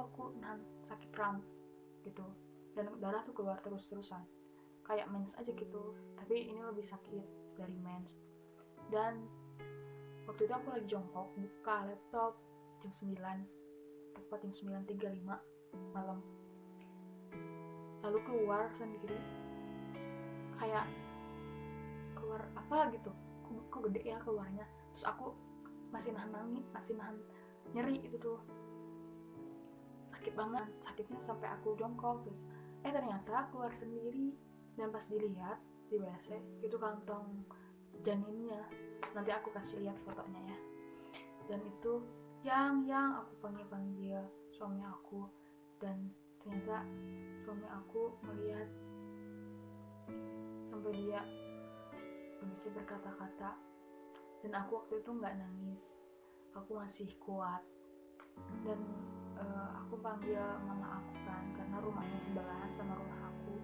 aku nahan sakit kram gitu, dan darah tuh keluar terus-terusan kayak mens aja gitu, tapi ini lebih sakit dari mens. Dan waktu itu aku lagi jongkok buka laptop jam 9, tepat jam 9.35 malam, lalu keluar sendiri kayak keluar apa gitu, kok gede ya keluarnya. Terus aku masih nahan nyeri itu tuh, sakit banget, sakitnya sampai aku jongkok gitu. Ternyata keluar sendiri, dan pas dilihat di WC itu kantong janinnya. Nanti aku kasih lihat fotonya ya. Dan itu yang aku panggil suami aku, dan ternyata suami aku melihat sampai dia bisa berkata-kata. Dan aku waktu itu nggak nangis, aku masih kuat. Dan aku panggil mama aku kan, karena rumahnya sebelahan sama rumah aku.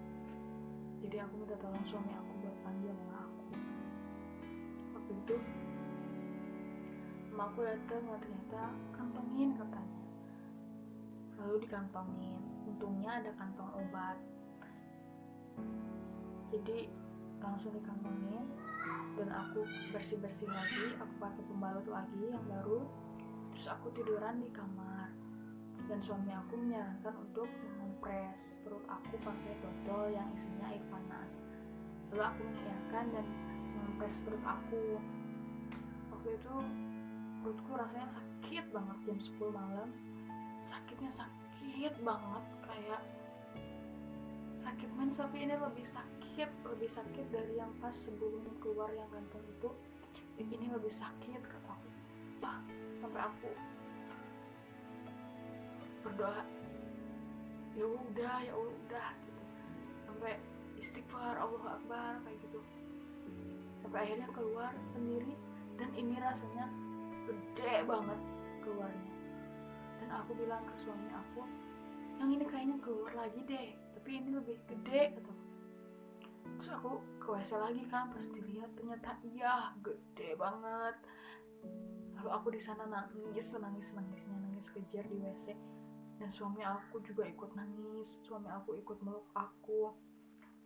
Jadi aku minta tolong suami aku buat panggil mama aku. Waktu itu mama aku datang, ternyata kantongin katanya. Lalu dikantongin, untungnya ada kantong obat, jadi langsung dikantongin. Dan aku bersih-bersih lagi, aku pakai pembalut lagi yang baru. Terus aku tiduran di kamar, dan suami aku menyarankan untuk mengompres perut aku pakai botol yang isinya air panas. Lalu aku mengiyakan dan mengompres perut aku. Waktu itu perutku rasanya sakit banget, jam 10 malam. Sakitnya sakit banget, kayak sakit mens, tapi ini lebih sakit dari yang pas sebelum keluar yang kantong itu. Ini lebih sakit kata aku. Sampai aku berdoa, ya udah gitu, sampai istighfar Allah Akbar kayak gitu, sampai akhirnya keluar sendiri. Dan ini rasanya gede banget keluarnya. Dan aku bilang ke suami aku, yang ini kayaknya keluar lagi deh, tapi ini lebih gede gitu. Terus aku ke WC lagi kan, pas dilihat ternyata iya gede banget. Lalu aku di sana nangis kejar di WC, dan suami aku juga ikut nangis. Suami aku ikut meluk aku.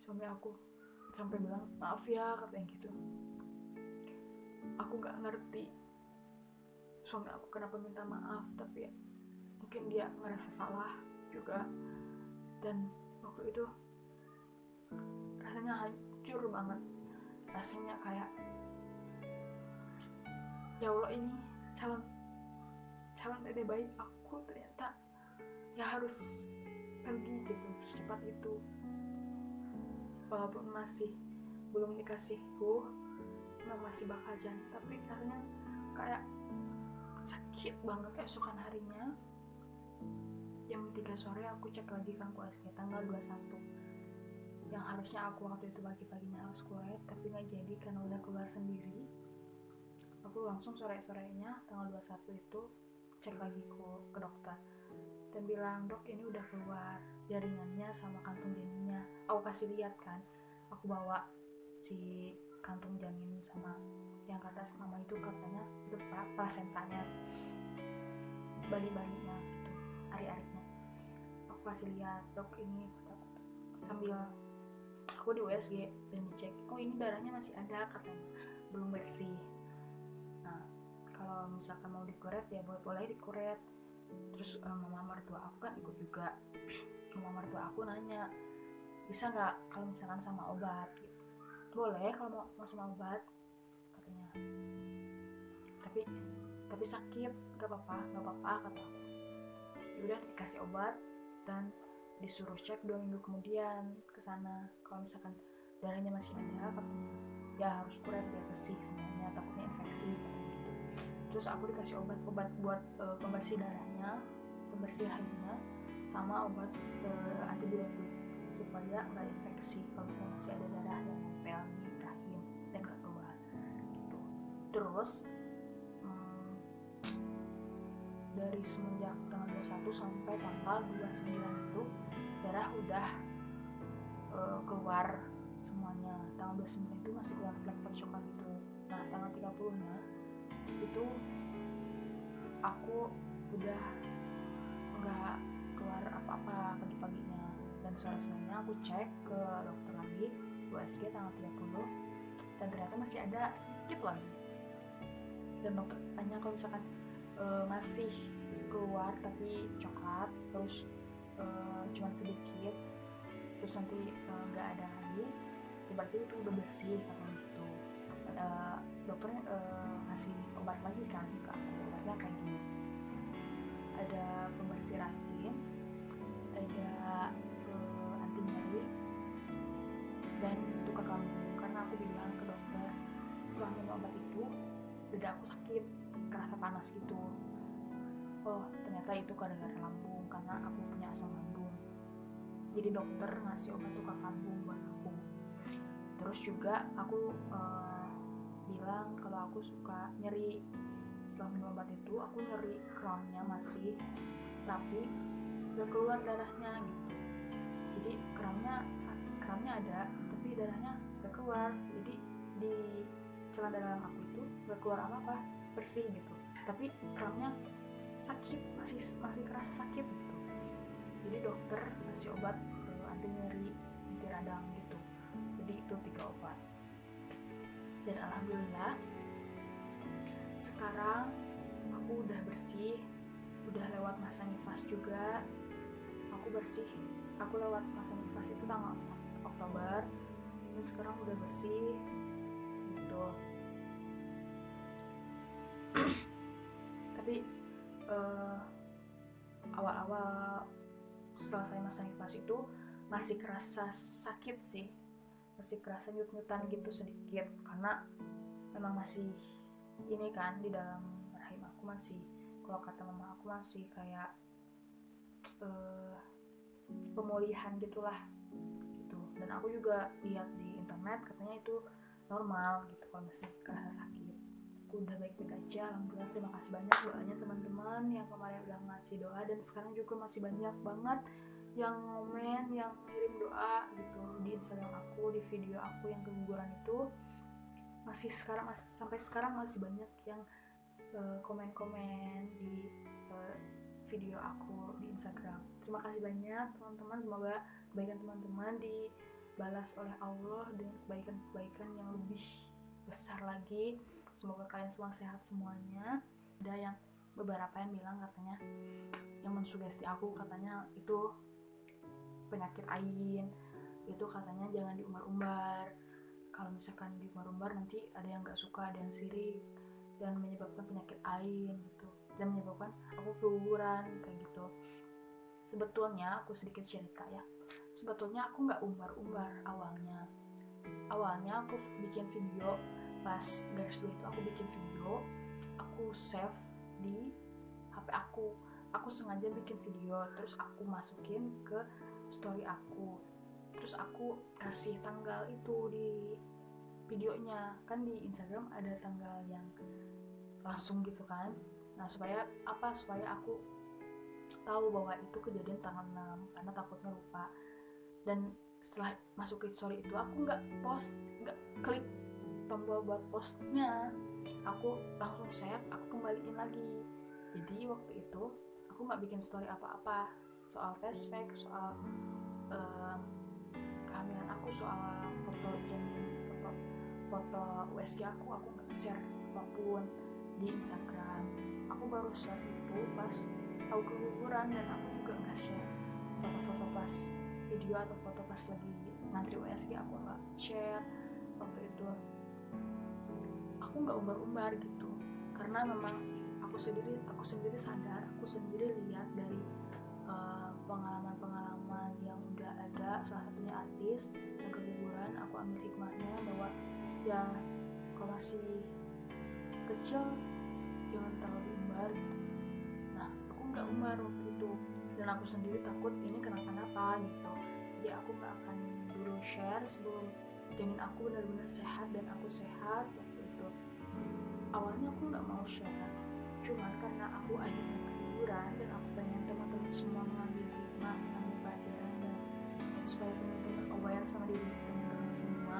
Suami aku sampai bilang maaf ya katanya gitu. Aku nggak ngerti suami aku kenapa minta maaf, tapi mungkin dia ngerasa salah juga. Dan waktu itu rasanya hancur banget, rasanya kayak ya Allah, ini calon dede bayi aku ternyata ya harus pergi gitu secepat itu, walaupun masih belum dikasih masih bakal jalan, tapi rasanya kayak sakit banget. Esokan harinya jam 3 sore aku cek lagi kan USG tanggal 21, yang harusnya aku waktu itu pagi-paginya harus kuret, tapi nggak jadi karena udah keluar sendiri. Aku langsung sore-sorenya tanggal 21 itu cek lagi ke dokter, dan bilang, dok ini udah keluar jaringannya sama kantung janinnya. Aku kasih lihat kan, aku bawa si kantung janin sama yang kata selama itu katanya itu plasentanya, bali-balinya gitu, ari-arinya. Aku kasih lihat, dok ini, sambil aku di USG dan dicek, oh ini darahnya masih ada katanya, belum bersih. Nah kalau misalkan mau dikuret ya boleh dikuret. Terus mama mertua aku kan ikut juga. Mama mertua aku nanya, bisa nggak kalau misalkan sama obat gitu. Boleh kalau mau sama obat katanya, tapi sakit, nggak apa-apa kata aku. Yaudah dikasih obat dan disuruh cek 2 minggu kemudian ke sana. Kalau misalkan darahnya masih ada katanya, ya harus kuret biar bersih semuanya, takutnya infeksi gitu. Terus aku dikasih obat buat pembersih darahnya, pembersih rahimnya, sama obat antibiotik supaya nggak infeksi kalau misalnya masih ada darah yang nempel di rahim dan nggak keluar gitu. Terus dari semenjak tanggal 21 sampai tanggal 29 itu darah udah keluar semuanya. Tanggal 29 itu masih keluar flek-flek coklat gitu. Nah tanggal 30 nya itu aku udah nggak keluar apa-apa pagi-paginya. Dan sore-sorenya aku cek ke dokter lagi USG tanggal 30 dan ternyata masih ada sedikit lagi. Dan dokter tanya kalau misalkan masih keluar tapi coklat terus cuma sedikit terus nanti nggak ada lagi, berarti itu udah bersih katanya gitu. Dokternya ngasih obat lagi kan ke aku, obatnya kayak gini, ada pembersih rahim, ada anti nyeri, dan untuk ke lambung. Karena aku bilang ke dokter setelah minum obat itu dada aku sakit, kerasa panas gitu. Oh ternyata itu gara-gara lambung, karena aku punya asam lambung. Jadi dokter ngasih obat tuh ke lambung buat aku. Terus juga aku bilang kalau aku suka nyeri. Setelah minum obat itu aku nyeri crownnya masih, tapi gak keluar darahnya gitu. Jadi crownnya ada tapi darahnya gak keluar. Jadi di celana dalam aku itu gak keluar apa-apa, bersih gitu, tapi crownnya sakit, masih kerasa sakit gitu. Jadi dokter ngasih obat anti nyeri, anti radang gitu. Jadi itu 3 obat. Dan alhamdulillah sekarang aku udah bersih, udah lewat masa nifas juga. Aku lewat masa nifas itu tanggal 4 Oktober. Ini sekarang udah bersih gitu. Tapi awal-awal setelah saya masa nifas itu masih kerasa sakit sih, masih kerasa nyut-nyutan gitu sedikit, karena memang masih ini kan di dalam rahim aku masih, kalau kata mama aku masih kayak pemulihan gitulah gitu. Dan aku juga lihat di internet katanya itu normal gitu kalau masih kerasa sakit. Aku udah baik-baik aja, alhamdulillah. Terima kasih banyak doanya teman-teman yang kemarin udah ngasih doa, dan sekarang juga masih banyak banget yang komen, yang ngirim doa gitu di Instagram aku, di video aku yang keguguran itu. Sampai sekarang masih banyak yang komen-komen di video aku di Instagram. Terima kasih banyak teman-teman, semoga kebaikan teman-teman dibalas oleh Allah dengan kebaikan-kebaikan yang lebih besar lagi. Semoga kalian semua sehat semuanya. Ada yang beberapa yang bilang katanya, yang mensugesti aku katanya itu penyakit ain, itu katanya jangan diumbar-umbar. Kalau misalkan diumbar-umbar nanti ada yang gak suka, ada yang sirik, dan menyebabkan penyakit ain gitu, dan menyebabkan aku keguguran kayak gitu. Sebetulnya aku sedikit cerita ya, sebetulnya aku gak umbar-umbar awalnya aku bikin video. Pas garis 2 itu aku bikin video, aku save di HP aku sengaja bikin video, terus aku masukin ke story aku, terus aku kasih tanggal itu di videonya. Kan di Instagram ada tanggal yang langsung gitu kan. Nah supaya aku tahu bahwa itu kejadian tanggal 6, karena takutnya lupa. Dan setelah masuk ke story itu aku nggak klik tombol buat postnya, aku langsung save, aku kembaliin lagi. Jadi waktu itu aku nggak bikin story apa-apa soal tespek, soal kehamilan aku, soal foto USG aku nggak share apapun di Instagram. Aku baru share itu pas tahu keguguran, dan aku juga nggak share foto-foto pas video atau foto pas lagi ngantri USG, aku nggak share waktu itu. Aku nggak umbar-umbar gitu, karena memang aku sendiri sadar, aku sendiri lihat dari pengalaman yang udah ada, salah satunya artis yang keguguran. Aku ambil hikmahnya bahwa ya kalau masih kecil jangan terlalu diumbar gitu. Nah aku nggak umbar waktu itu, dan aku sendiri takut ini kenapa-napa gitu. Jadi aku nggak akan dulu share sebelum janin aku benar-benar sehat dan aku sehat. Awalnya aku nggak mau share, cuman karena aku akhirnya keguguran dan aku pengen teman-teman semua mengambil hikmah, mengambil pelajaran, dan supaya teman-teman aware sama diri teman-teman semua,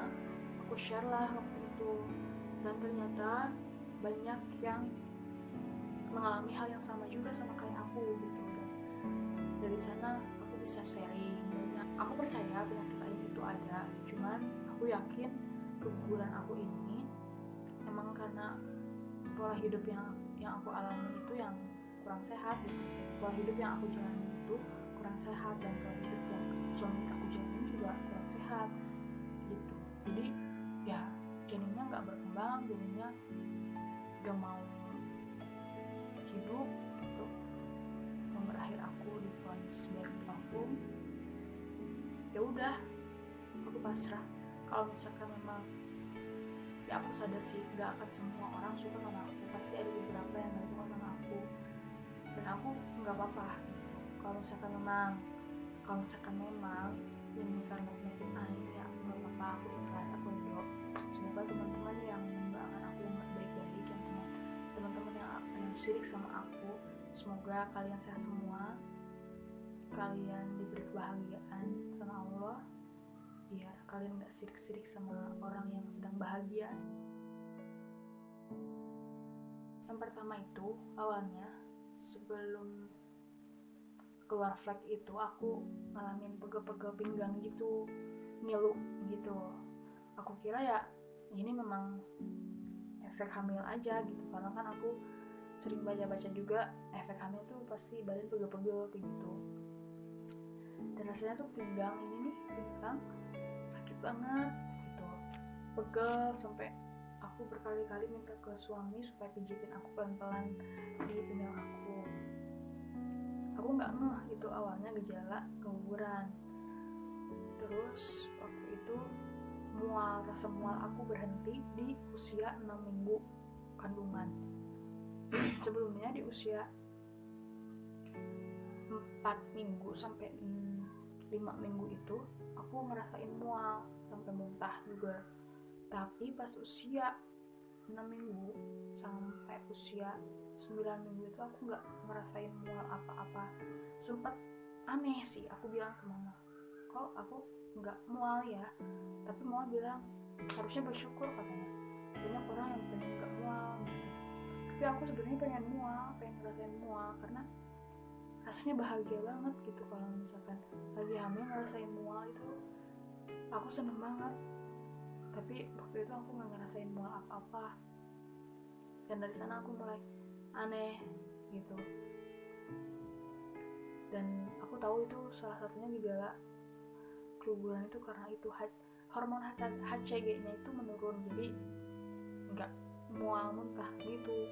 aku share lah waktu itu. Dan ternyata banyak yang mengalami hal yang sama juga sama kayak aku gitu. Dan dari sana aku bisa sharing banyak. Aku percaya penyakit lain itu ada, cuman aku yakin keguguran aku ini emang karena pola hidup yang aku alami itu yang kurang sehat gitu. Pola hidup yang aku jalani itu kurang sehat, dan pola hidup yang suami aku jalani juga kurang sehat gitu. Jadi ya janinnya nggak berkembang, jadinya gak mau hidup gitu. Nomor akhir aku divonis sebagai kampung. Ya udah, aku pasrah. Kalau misalkan memang, ya aku sadar sih gak akan semua orang suka sama aku, pasti ada beberapa yang gak suka sama aku, dan aku nggak apa-apa gitu. Kalau misalkan memang ini karena penyakit lain, ya nggak apa-apa, aku ikhlas, aku ridho. Semoga teman-teman yang mendoakan aku yang baik-baik, yang teman-teman yang sirik sama aku, semoga kalian sehat semua, kalian diberi kebahagiaan sama Allah, biar kalian gak sirik-sirik sama orang yang sedang bahagia. Yang pertama itu awalnya sebelum keluar flag itu aku ngalamin pegel-pegel pinggang gitu, ngilu gitu. Aku kira ya ini memang efek hamil aja gitu, karena kan aku sering baca-baca juga efek hamil tuh pasti badan pegel-pegel kayak gitu. Dan rasanya tuh pinggang sakit banget gitu, pegel sampai aku berkali-kali minta ke suami supaya pijitin aku pelan-pelan di pinggang aku. Aku nggak ngeh itu awalnya gejala keguguran. Terus waktu itu rasa mual aku berhenti di usia 6 minggu kandungan. Sebelumnya di usia 4 minggu sampai 5 minggu itu aku ngerasain mual sampai muntah juga. Tapi pas usia 6 minggu sampai usia 9 minggu itu aku gak ngerasain mual apa-apa. Sempet aneh sih, aku bilang ke mama, kok aku gak mual ya? Tapi mama bilang harusnya bersyukur katanya, banyak orang yang pengen gak mual gitu. Tapi aku sebenarnya pengen ngerasain mual, karena rasanya bahagia banget gitu. Kalau misalkan lagi hamil ngerasain mual itu aku seneng banget. Tapi waktu itu aku gak ngerasain mual apa-apa, dan dari sana aku mulai aneh gitu. Dan aku tahu itu salah satunya gejala keguguran itu karena itu hormon HCG-nya itu menurun, jadi nggak mual muntah gitu.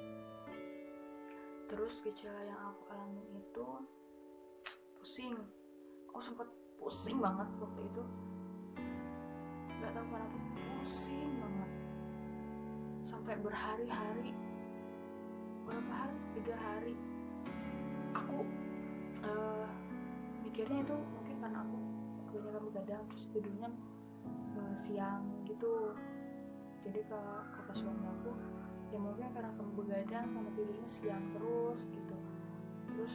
Terus gejala yang aku alami itu pusing. Aku sempat pusing banget waktu itu, nggak tahu kenapa pusing banget sampai berhari-hari. Berapa hari? 3 hari. Aku mikirnya itu mungkin karena aku kebanyakan begadang, terus tidurnya siang gitu. Jadi kalau kata suami aku, ya mungkin karena kamu begadang sama tidurnya siang terus gitu. Terus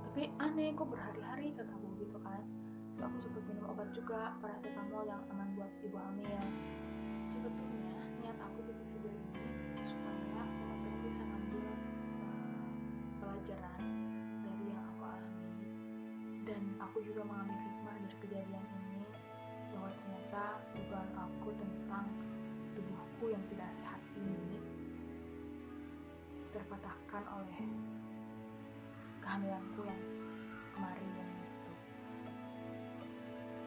tapi aneh kok berhari-hari kataku gitu kan. Terus aku sempat minum obat juga, paracetamol yang aman buat ibu hamil. Sebetulnya niat aku bikin video ini supaya teman-teman bisa ngambil pelajaran dari yang aku alami, dan aku juga mengambil hikmah dari kejadian ini, bahwa ternyata dugaan aku tentang tubuhku yang tidak sehat ini terpatahkan oleh kehamilanku yang kemarin gitu.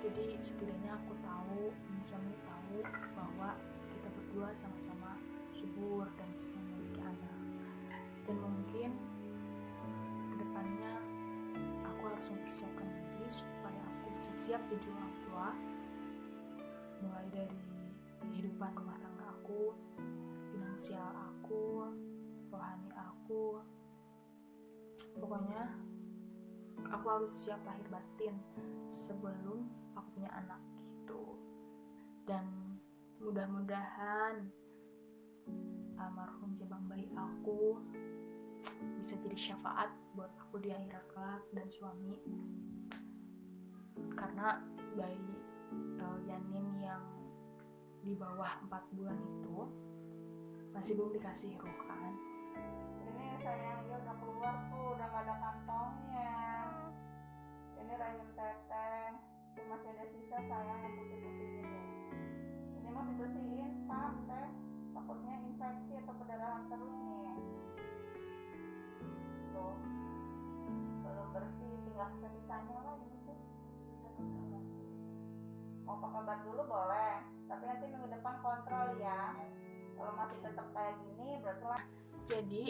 Jadi setidaknya aku tahu, suami tahu bahwa kita berdua sama-sama subur dan bisa memiliki anak. Dan mungkin kedepannya aku harus mempersiapkan diri supaya aku bisa siap jadi orang tua, mulai dari kehidupan rumah tangga aku, finansial aku, rohani aku. Pokoknya aku harus siap lahir batin sebelum aku punya anak gitu. Dan mudah-mudahan almarhum jabang bayi aku bisa jadi syafaat buat aku di akhirat kelak dan suami, karena bayi janin yang di bawah 4 bulan itu masih belum dikasih ruh kan. sayang, ya udah keluar tuh, udah gak ada kantongnya. Ini rahim teteh, itu masih ada sisa sayang yang putih-putih ini. Ini masih bersihin pak teh, takutnya infeksi atau perdarahan terus nih. Tuh, belum bersih, tinggal sisa-sisanya lah ini tuh. Mau pakai obat dulu boleh, tapi nanti minggu depan kontrol ya. Kalau masih tetap kayak gini berarti lah. Jadi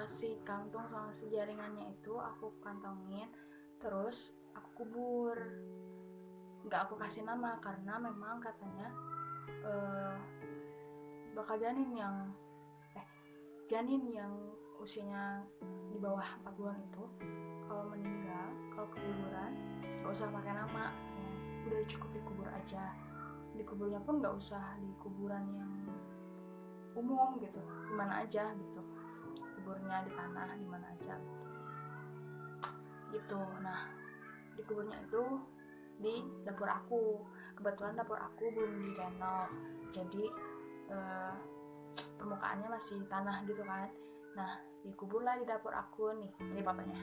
si kantung sama si jaringannya itu aku kantongin, terus aku kubur. Nggak aku kasih nama karena memang katanya bakal janin yang usianya di bawah 4 bulan itu kalau meninggal, kalau keguguran, nggak usah pakai nama, udah cukup dikubur aja. Dikuburnya pun nggak usah di kuburan yang umum gitu, dimana aja gitu, kuburnya di tanah dimana aja gitu. Nah, dikuburnya itu di dapur aku. Kebetulan dapur aku belum direnov, jadi permukaannya masih tanah gitu kan. Nah, dikuburlah di dapur aku nih, ini bapaknya.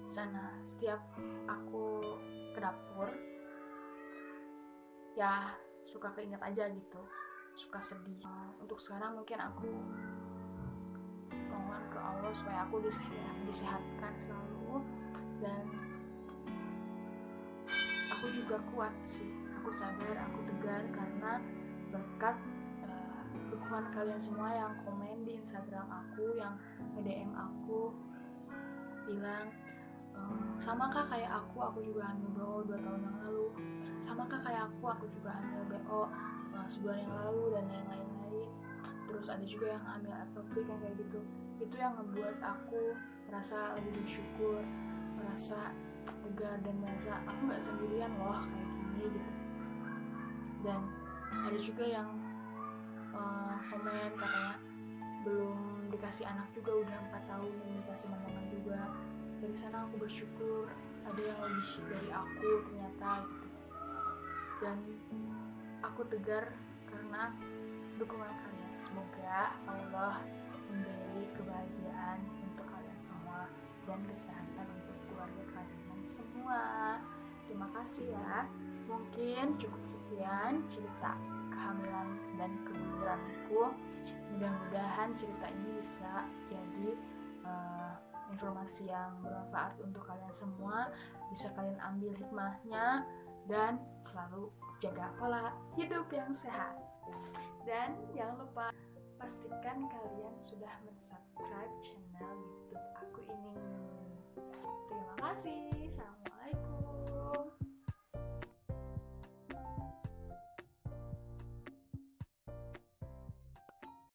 Sana setiap aku ke dapur ya suka keinget aja gitu, suka sedih. Untuk sekarang mungkin aku mohon ke Allah supaya aku disehatkan selalu, dan aku juga kuat sih, aku sadar, aku tegar karena berkat dukungan kalian semua yang komen di Instagram aku, yang nge-DM aku bilang sama kak kayak aku juga hamil BO 2 tahun yang lalu, sama kak kayak aku juga hamil BO sebulan yang lalu, dan yang lain-lain. Terus ada juga yang hamil ektopik yang kayak gitu. Itu yang membuat aku merasa lebih bersyukur, merasa tegar, dan merasa aku gak sendirian loh kayak gini gitu. Dan ada juga yang komen katanya belum dikasih anak juga udah 4 tahun, belum dikasih mantangan juga. Dari sana aku bersyukur ada yang lebih dari aku ternyata gitu. Dan aku tegar karena dukungan kalian. Semoga Allah memberi kebahagiaan untuk kalian semua dan kesehatan untuk keluarga kalian semua. Terima kasih ya. Mungkin cukup sekian cerita kehamilan dan keguguranku. Mudah-mudahan cerita ini bisa jadi informasi yang bermanfaat untuk kalian semua, bisa kalian ambil hikmahnya, dan selalu jaga pola hidup yang sehat. Dan jangan lupa pastikan kalian sudah mensubscribe channel YouTube aku ini. Terima kasih.